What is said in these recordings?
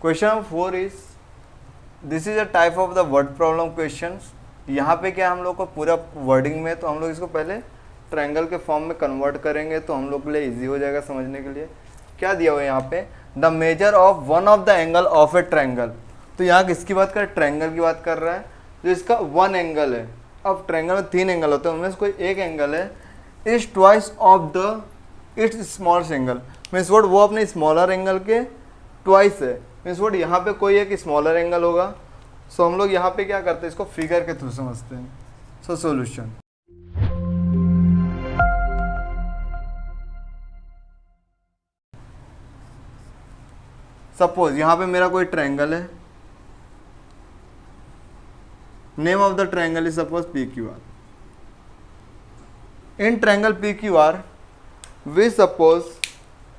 Question number 4 is, this is a type of the word problem questions. यहाँ पे क्या हम लोग को पूरा वर्डिंग में, तो हम लोग इसको पहले ट्रायंगल के फॉर्म में कन्वर्ट करेंगे तो हम लोग के लिए इजी हो जाएगा समझने के लिए। क्या दिया हुआ है यहाँ पे, the measure of one of the angle of a triangle. तो यहाँ किसकी बात कर रहा है, ट्रायंगल की बात कर रहा है, जो इसका वन एंगल है। अब ट्रायंगल में 3 एंगल होते हैं, उनमें से कोई एक एंगल है, is twice of the it's smallest angle. Means what, वो अपने स्मॉलर एंगल के ट्वाइस है। मीन्स व्हाट, यहाँ पे कोई एक स्मॉलर एंगल होगा। सो हम लोग यहाँ पे क्या करते हैं, इसको फिगर के थ्रू समझते हैं। सो सॉल्यूशन, सपोज यहाँ पे मेरा कोई ट्रायंगल है, name of the triangle is suppose P Q R. In triangle P Q R we suppose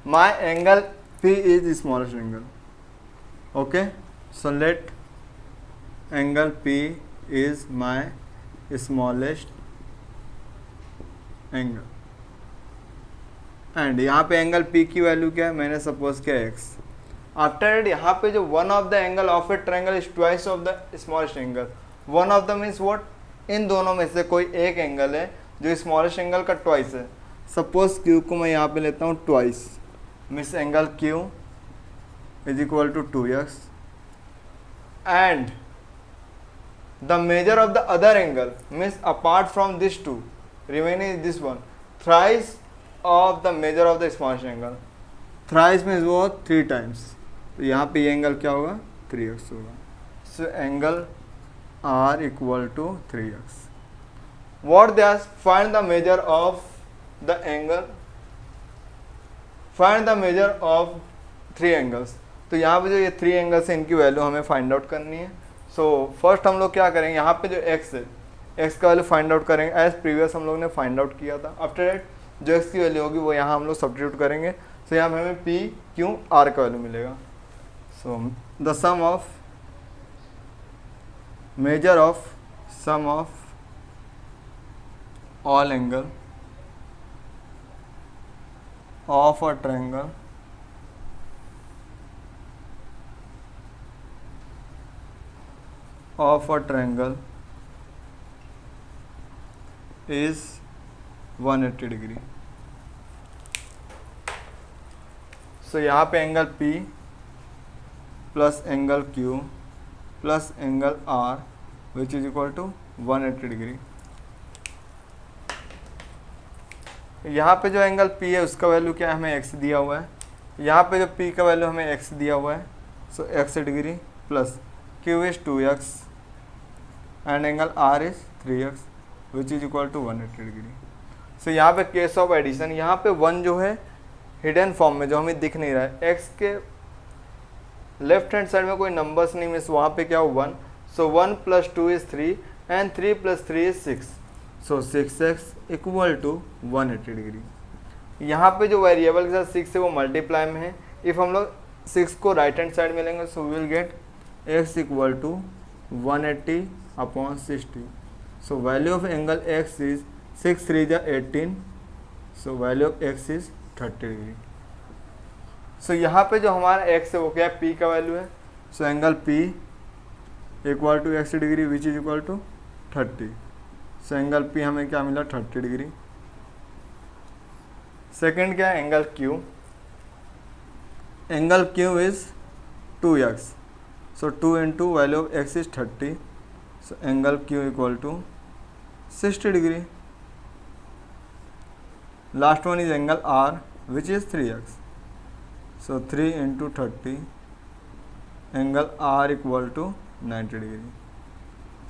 my angle P is smallest angle. Okay, so let angle P is my smallest angle, and यहाँ पे angle P की value क्या है, मैंने suppose किया x. After it यहाँ पे जो one of the angle of a triangle is twice of the smallest angle. One of the means what, इन दोनों में से कोई एक एंगल है जो स्मॉलेस्ट एंगल का ट्वाइस है। सपोज क्यू को मैं यहाँ पे लेता हूँ twice, means angle Q is equal to 2x, and the measure of the other angle means apart from this two remaining this one, thrice of the measure of the smallest angle. Thrice means वो 3 times, तो यहाँ पे ये angle क्या होगा, 3x होगा। So angle R equal to 3x। What does find the measure of the angle? Find the measure of 3 angles। तो यहाँ पे जो ये 3 एंगल्स हैं, इनकी वैल्यू हमें फाइंड आउट करनी है। सो फर्स्ट हम लोग क्या करेंगे, यहाँ पे जो x है, x का वैल्यू फाइंड आउट करेंगे एज प्रीवियस हम लोग ने फाइंड आउट किया था। आफ्टर दैट जो x की वैल्यू होगी वो यहाँ हम लोग सब्स्टिट्यूट करेंगे। सो यहाँ पे हमें p q r का वैल्यू मिलेगा। So the sum of measure of sum of all angle of a triangle is 180 degree. So यहाँ पे angle P plus angle Q plus angle R which is equal to 180 degree. यहाँ पे जो angle P है उसका value क्या है, हमें x दिया हुआ है। यहाँ पे जो P का वैल्यू हमें x दिया हुआ है, so x degree plus Q is 2x and angle R is 3x which is equal to 180 degree. So यहाँ पे केस ऑफ एडिशन, यहाँ पे 1 जो है हिडन फॉर्म में जो हमें दिख नहीं रहा है, x के लेफ्ट हैंड साइड में कोई नंबर्स नहीं, मीन्स वहाँ पे क्या हो 1। So 1 plus 2 is 3 and 3 plus 3 is 6। So 6x equal to 180 degree. यहाँ पे जो वेरिएबल के साथ 6 है वो मल्टीप्लाई में है। इफ़ हम लोग 6 को राइट हैंड साइड में लेंगे so we will get x equal to 180 upon 60। So value of angle x is 6 3 जा 18। So value of x is 30 degree. So यहाँ पे जो हमारा x है वो क्या है, p का वैल्यू है। So angle p equal to x degree which is equal to 30। So angle p हमें क्या मिला, 30 डिग्री। सेकंड क्या है, angle q। Angle q is 2x। So 2 into value of x is 30। So angle q equal to 60 degree. Last one is angle r which is 3x। So 3 into 30 angle R equal to 90 degree.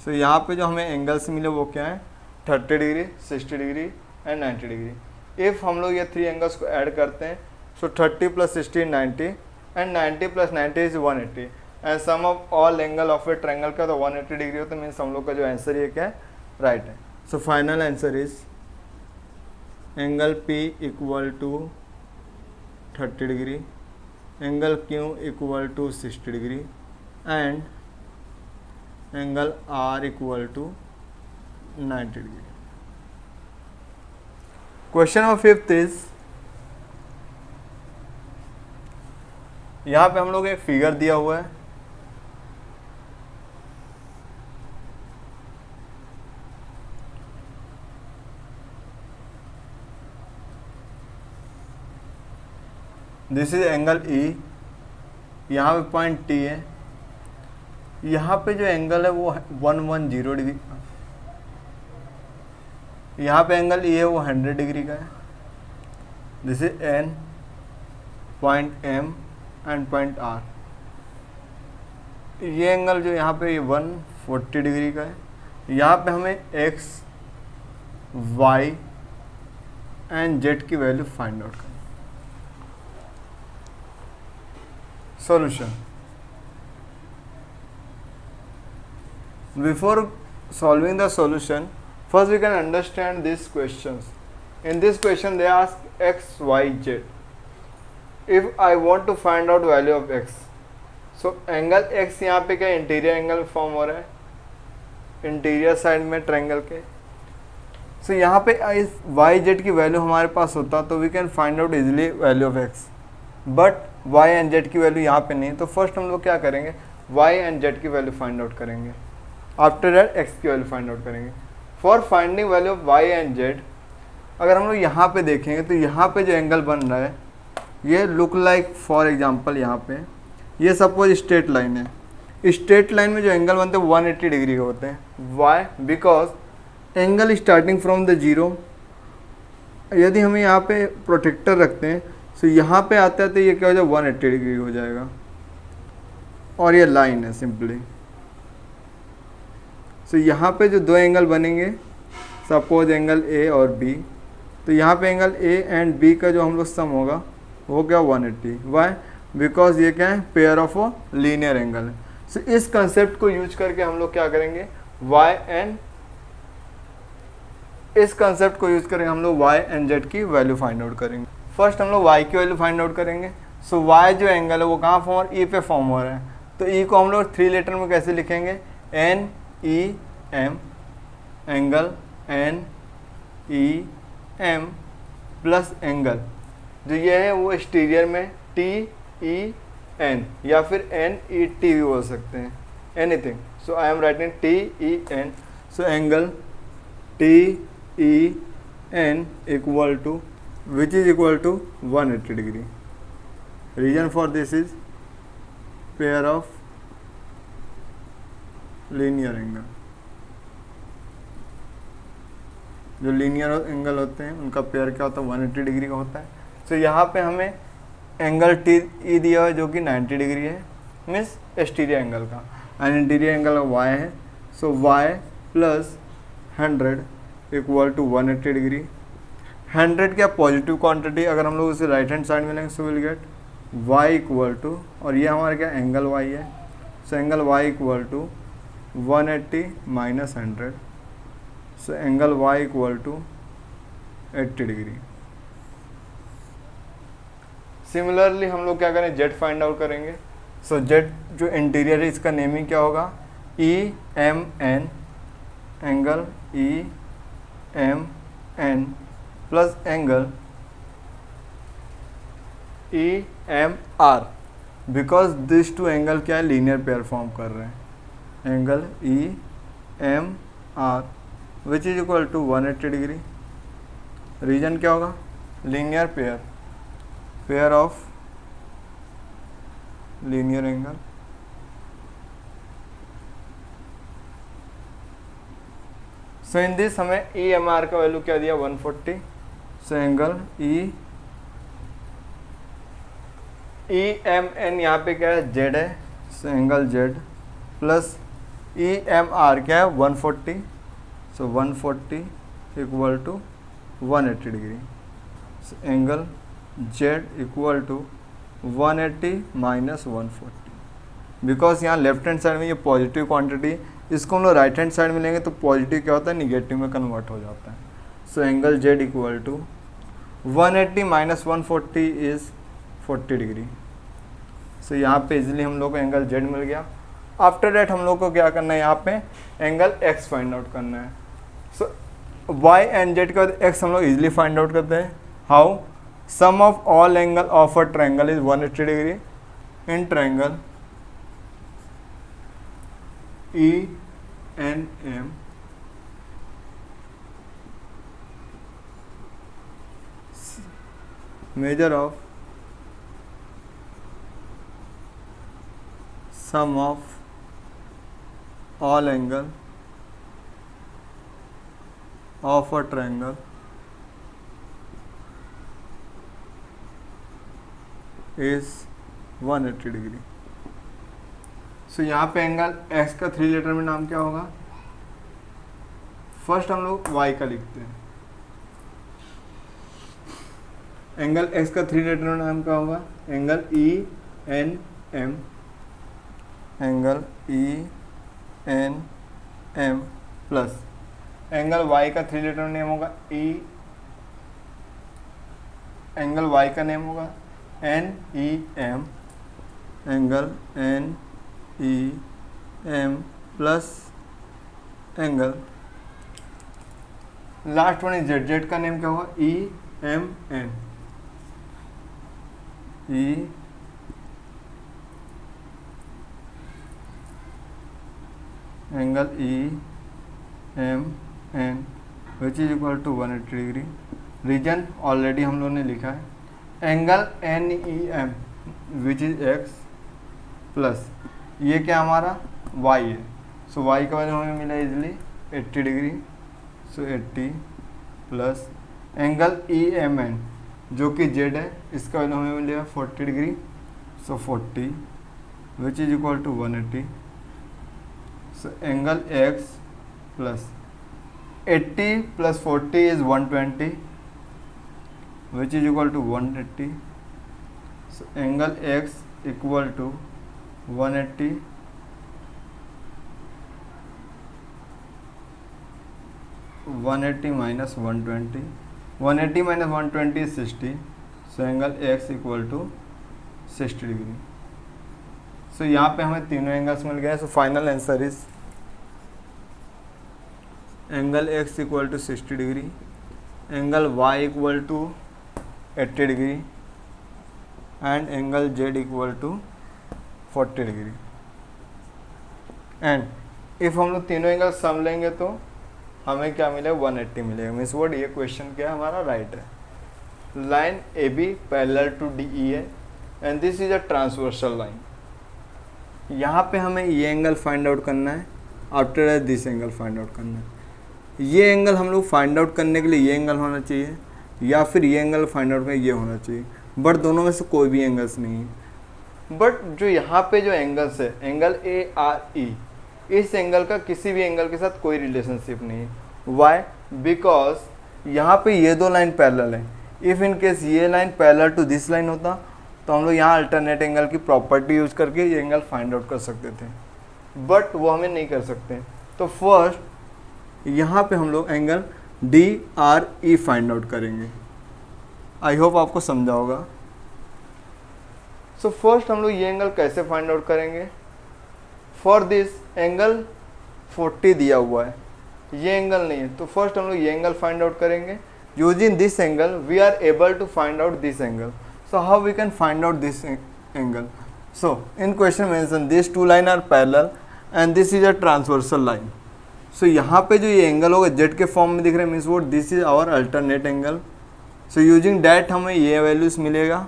So यहाँ पे जो हमें angles मिले वो क्या है, 30 degree, 60 degree and 90 degree. If हम लोग ये 3 एंगल्स को ऐड करते हैं so 30 plus 60 90 and 90 plus 90 is 180 and sum of all angle of a triangle का तो 180 डिग्री होता है। मीन्स हम लोग का जो आंसर ये क्या है, राइट है। So final answer is angle P equal to 30 degree, angle Q equal to 60 degree and angle R equal to 90 degree. Question number 5 is यहाँ पे हम लोग एक फिगर दिया हुआ है, दिस इज एंगल ई, यहाँ पे पॉइंट टी है, यहाँ पे जो एंगल है वो 110 डिग्री, यहाँ पे एंगल ई है वो 100 डिग्री का है। This is N, point M and point R. ये एंगल जो यहाँ पे ये 140 डिग्री का है। यहाँ पे हमें एक्स, वाई एंड जेड की वैल्यू फाइंड आउट करनी। Solution, before solving the solution, first we can understand these questions. In this question they ask x, y, z. If I want to find out value of x, so angle x यहाँ पे क्या interior angle form हो रहा है, interior side में triangle के। सो यहाँ पे इस y z की वैल्यू हमारे पास होता तो we can find out easily value of x, but y and z की वैल्यू यहाँ पे नहीं, तो फर्स्ट हम लोग क्या करेंगे, y एंड z की वैल्यू फाइंड आउट करेंगे, आफ्टर दैट x की वैल्यू फाइंड आउट करेंगे। For finding value of y and z, अगर हम लोग यहाँ पे देखेंगे तो यहाँ पे जो एंगल बन रहा है ये लुक लाइक, फॉर एग्जांपल यहाँ पे ये सपोज स्ट्रेट लाइन है, स्ट्रेट लाइन में जो एंगल बनते हैं 180 डिग्री के होते हैं। Why? Because angle starting from the zero, यदि हमें यहाँ पे प्रोटेक्टर रखते हैं तो यहाँ पे आता है तो ये क्या हो जाएगा, 180 डिग्री हो जाएगा, और ये लाइन है सिंपली। तो यहाँ पे जो दो एंगल बनेंगे, सपोज एंगल ए और बी, तो यहाँ पे एंगल ए एंड बी का जो हम लोग सम होगा वो क्या 180। वाई? बिकॉज ये क्या है, pair of a linear angle है। सो इस कंसेप्ट को यूज करके हम लोग क्या करेंगे, वाई एंड, इस कंसेप्ट को यूज करेंगे हम लोग वाई एंड जेड की वैल्यू फाइंड आउट करेंगे। फर्स्ट हम लोग वाई की वैल्यू फाइंड आउट करेंगे। सो वाई जो एंगल है वो कहाँ फॉर्म हो रहा है, ई पे फॉर्म हो रहा है, तो ई को हम लोग 3 लेटर में कैसे लिखेंगे, N E M, angle N E M plus angle जो ये है वो एक्सटीरियर में टी ई एन, या फिर एन ई टी भी बोल सकते हैं, anything. So I am writing T E N. So angle T E N equal to, which is equal to 180 degree. Reason for this is pair of linear angle. जो linear angle होते हैं उनका pair क्या होता है, 180 degree का होता है। सो यहाँ पे हमें एंगल टी ई दिया हुआ है जो कि 90 डिग्री है, मीन्स एक्सटीरियर एंगल का, एंड इंटीरियर एंगल वाई है। So Y plus 100 equal to 180 degree. 100 क्या पॉजिटिव क्वांटिटी, अगर हम लोग उसे राइट हैंड साइड में लेंगे so will get y equal to, और ये हमारा क्या एंगल y है, so angle y equal to 180 minus 100, so angle y equal to 80 degree. Similarly हम लोग क्या करें, z फाइंड आउट करेंगे। सो z जो इंटीरियर है इसका नेमिंग क्या होगा, E M N, angle E M N plus angle E M R, because this two angle क्या है, लीनियर पेयर फॉर्म कर रहे हैं, angle E M R which is equal to 180 degree. Reason क्या होगा, linear pair, pair of linear angle. So in this हमें E M R का value क्या दिया, 140। So angle E M N यहाँ पे क्या है, जेड है, so angle Z plus E M R क्या है, 140। So 140 equal to 180 degree. So angle Z equal to 180 minus 140, because यहाँ लेफ्ट हैंड साइड में ये पॉजिटिव क्वांटिटी, इसको हम लोग राइट हैंड साइड में लेंगे तो पॉजिटिव क्या होता है, निगेटिव में कन्वर्ट हो जाता है। So angle Z equal to 180 minus 140 is 40 degree. So यहाँ पे इजीली हम लोग को एंगल जेड मिल गया। आफ्टर दैट हम लोग को क्या करना है, यहाँ पे एंगल एक्स फाइंड आउट करना है। सो वाई एंड जेड का एक्स हम लोग इजीली फाइंड आउट करते हैं। How? Sum of all angle of a triangle is 180 degree in triangle ENM measure of sum of all angle of a triangle is 180 degree. So यहाँ पे angle x का 3 letter में नाम क्या होगा? First हम लोग y का लिखते हैं। एंगल x का 3 लेटर में नाम क्या होगा? Angle ENM, angle ENM plus angle y का 3 लेटर नेम होगा एंगल y का नेम होगा NEM, angle NEM plus angle last one is z का नेम क्या होगा? EMN, angle EMN which is equal to 180 degree. Reason already हम लोगों ने लिखा है। Angle NEM which is x plus ये क्या हमारा y है। सो y का वैल्यू हमें मिला इजिली 80 डिग्री। सो 80 प्लस एंगल EMN जो कि z है, इसका वैल्यू हमें मिलेगा 40 degree. So 40 which is equal to 180। So angle x plus 80 plus 40 is 120 which is equal to 180। So angle x equal to 180 minus 120, 180 minus 120 is 60। So angle x equal to 60 degree. So यहाँ पे हमें तीनों angles मिल गए। So final answer is angle x equal to 60 degree, angle y equal to 80 degree and angle z equal to 40 degree. And if हम लोग तीनों angle sum लेंगे तो हमें क्या मिलेगा? 180 मिलेगा। मीन्स वर्ड ये क्वेश्चन क्या है हमारा राइट है। Line AB parallel to DE है and this is a transversal line. यहाँ पे हमें ये एंगल फाइंड आउट करना है, after this angle find out करना है। ये एंगल हम लोग फाइंड आउट करने के लिए ये एंगल होना चाहिए या फिर ये एंगल फाइंड आउट करने ये होना चाहिए, बट दोनों में से कोई भी एंगल्स नहीं है। बट जो यहाँ पे जो एंगल्स है, एंगल ARE, इस एंगल का किसी भी एंगल के साथ कोई रिलेशनशिप नहीं है। वाई? बिकॉज यहाँ पे ये दो लाइन पैरेलल है। इफ़ इन केस ये line parallel to this line होता तो हम लोग यहाँ अल्टरनेट एंगल की प्रॉपर्टी यूज करके ये एंगल फाइंड आउट कर सकते थे, बट वो हमें नहीं कर सकते। तो फर्स्ट यहाँ पे हम लोग एंगल DRE फाइंड आउट करेंगे। आई होप आपको समझा होगा। सो फर्स्ट हम लोग ये एंगल कैसे फाइंड आउट करेंगे? फॉर दिस एंगल 40 दिया हुआ है, ये एंगल नहीं है, तो फर्स्ट हम लोग ये एंगल फाइंड आउट करेंगे। Using this angle we are able to find out this angle. So how we can find out this angle? So in question mention this two line are parallel and this is a transversal line. So यहाँ पे जो ये angle होगा Z के form में दिख रहा है, मीन्स वो this is our alternate angle. So using that हमें ये वैल्यूज मिलेगा।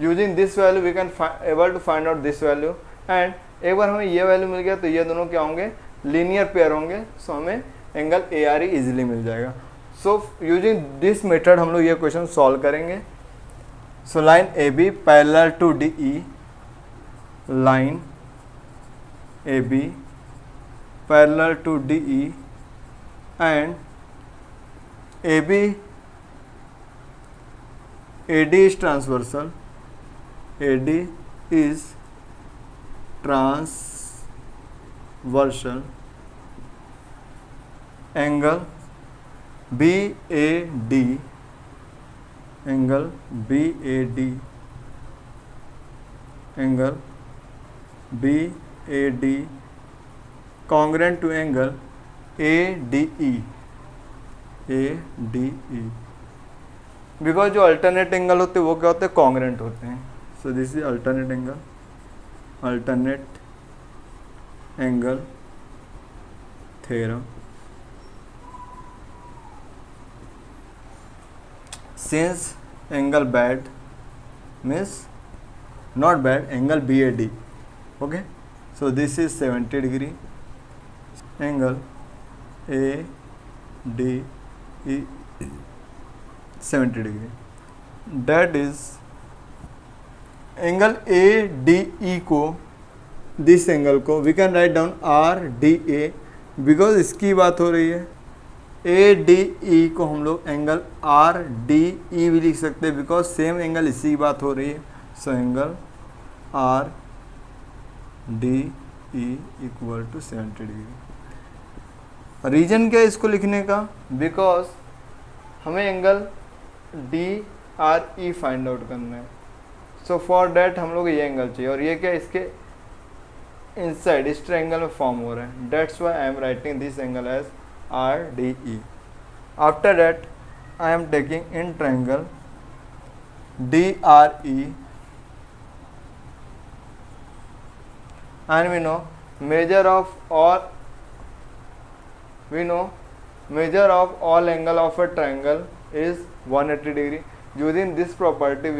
Using this value we can able to find out this value. And एक बार हमें ये वैल्यू मिल गया तो ये दोनों क्या होंगे? लीनियर पेयर होंगे। सो हमें एंगल ARE इजीली मिल जाएगा। सो यूजिंग दिस मेथड हम लोग ये क्वेश्चन सॉल्व करेंगे। So line AB parallel to DE, line AB parallel to DE and AD is transversal, AD is transversal, angle BAD, angle BAD, angle BAD congruent to angle ADE, ADE। Because जो alternate angle होते हैं वो क्या होते हैं? Congruent होते हैं। So this is alternate angle theorem. Since angle bad means not bad, angle BAD. Okay, so this is 70 degree, angle ADE 70 degree. That is angle A D E को, this angle को we can write down R D A, because इसकी बात हो रही है. ए D E को हम लोग एंगल आर डी ई भी लिख सकते हैं, बिकॉज सेम एंगल इसी की बात हो रही है. So angle R D E equal to 70 degree. Reason क्या है इसको लिखने का? बिकॉज हमें angle D R E find out करना है. सो फॉर डैट हम लोग ये एंगल चाहिए, और ये क्या इसके इनसाइड इस ट्रायंगल में फॉर्म हो रहा है. That's why I am writing this angle as R D E. After that I am taking in triangle D R E, and we know measure of all angle of a triangle is 180 degree. Using this property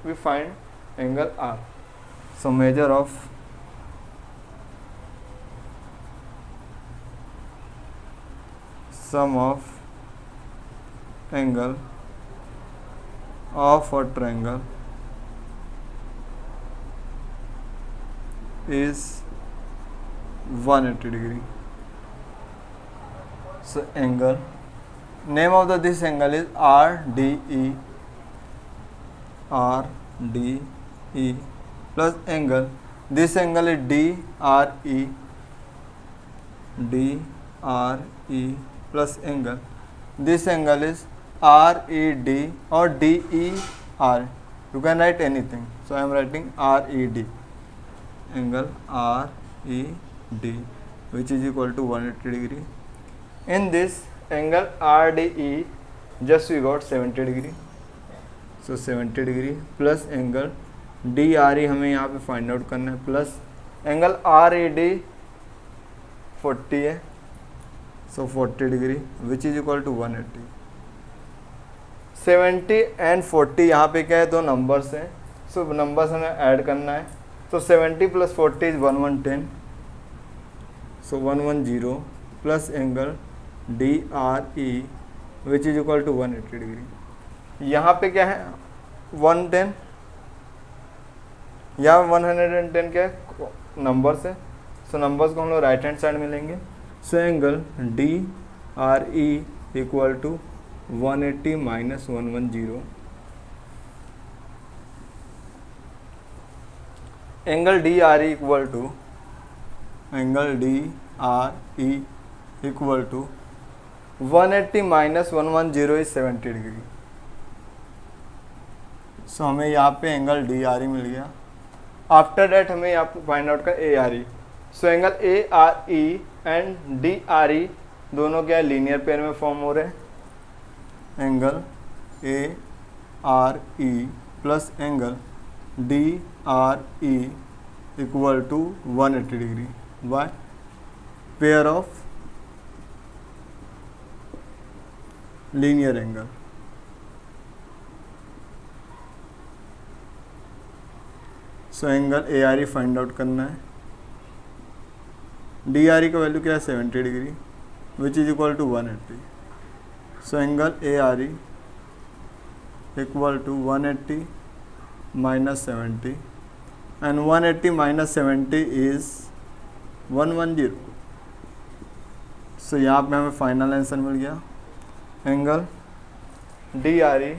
we find angle R. So measure of sum of angle of a triangle is 180 degree. So angle, name of this angle is RDE plus angle, this angle is DRE plus angle, this angle is RED or DER. You can write anything, so I am writing RED, angle RED, which is equal to 180 degree. In this angle RDE just we got 70 degree. So 70 degree plus angle DRE हमें यहाँ पे find out करना है, plus angle RED 40 है. So 40 degree which is equal to 180. 70 and 40 यहाँ पे क्या है, दो नंबर्स हैं. सो नंबर्स हमें ऐड करना है. तो 70 plus 40 is 1110. So 110 plus angle DRE which is equal to 180 degree. यहाँ पे क्या है 110, यहाँ 110 क्या है नंबर्स है. सो नंबर्स को हम लोग राइट हैंड साइड में लेंगे. So angle DRE equal to 180 minus 110. Angle DRE equal to equal to 180 minus 110 is 70 degree. So हमें यहाँ पे एंगल DRE मिल गया. आफ्टर डैट हमें यहाँ पे फाइंड आउट कर ARE. So angle ARE and DRE दोनों क्या है, लीनियर पेयर में फॉर्म हो रहे हैं. Angle ARE plus angle DRE equal to 180 degree. Why? Pair of linear angle. So angle ARE find out करना है. DRE का वैल्यू क्या है 70 degree which is equal to 180. So angle ARE equal to 180 minus 70 and 180 minus 70 is 110. सो यहाँ पे हमें final answer मिल गया. Angle DRE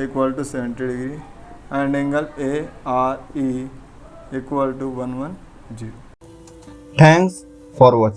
equal to 70 degree and angle ARE equal to 110. Thanks for watching.